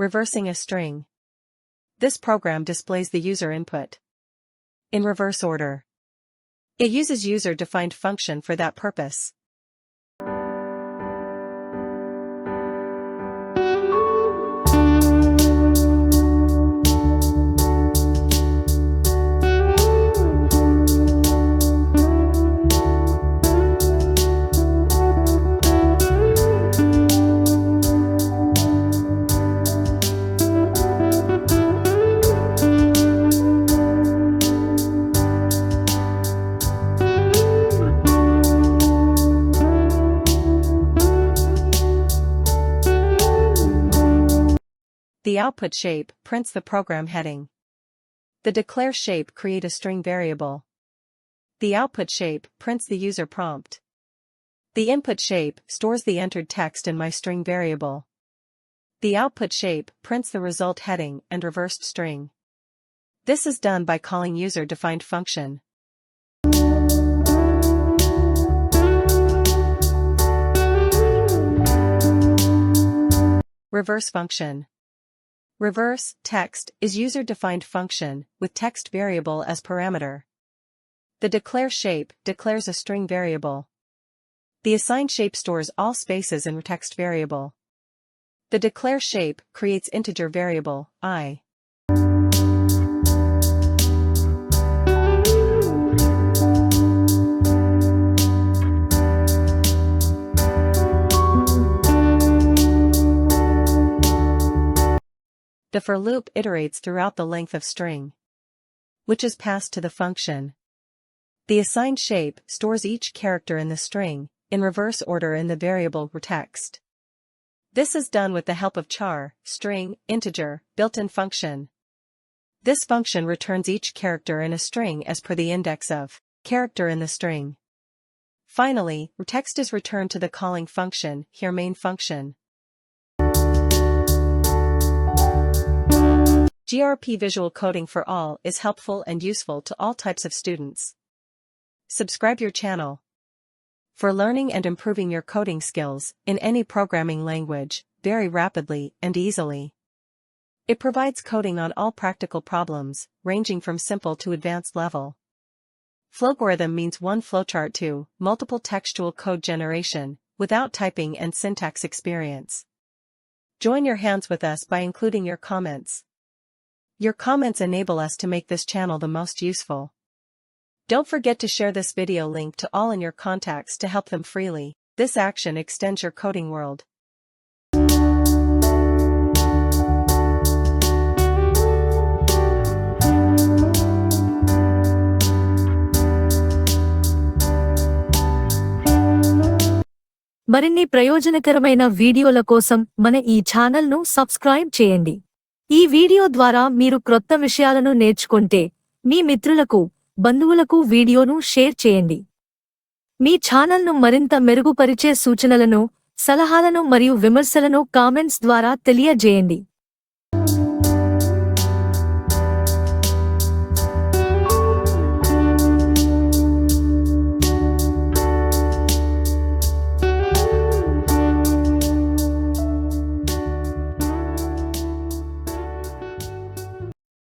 Reversing a string. This program displays the user input in reverse order. It uses user-defined function for that purpose. The output shape prints the program heading. The declare shape create a string variable. The output shape prints the user prompt. The input shape stores the entered text in mystring variable. The output shape prints the result heading and reversed string. This is done by calling user-defined function. Reverse function. Reverse text is user-defined function with text variable as parameter. The declare shape declares a string variable. The assign shape stores all spaces in Rtext variable. The declare shape creates integer variable, I. The for loop iterates throughout the length of string, which is passed to the function. The assigned shape stores each character in the string, in reverse order in the variable Rtext. This is done with the help of char, string, integer, built-in function. This function returns each character in a string as per the index of character in the string. Finally, Rtext is returned to the calling function, here main function. gRP visual coding for all is helpful and useful to all types of students. Subscribe your channel for learning and improving your coding skills in any programming language, very rapidly and easily. It provides coding on all practical problems, ranging from simple to advanced level. Flowgorithm means one flowchart to multiple textual code generation, without typing and syntax experience. Join your hands with us by including your comments. Your comments enable us to make this channel the most useful. Don't forget to share this video link to all in your contacts to help them freely. This action extends your coding world. మరిన్ని ప్రయోజనకరమైన వీడియోల కోసం మన ఈ ఛానల్ను subscribe చేయండి. ఈ video ద్వారా మీరు క్రొత్త విషయాలను నేర్చుకుంటే మీ మిత్రులకు, బంధువులకు వీడియోను షేర్ చేయండి. మీ ఛానల్ను మరింత మెరుగుపరిచే సూచనలను, సలహాలను మరియు విమర్శలను కామెంట్స్ ద్వారా తెలియజేయండి.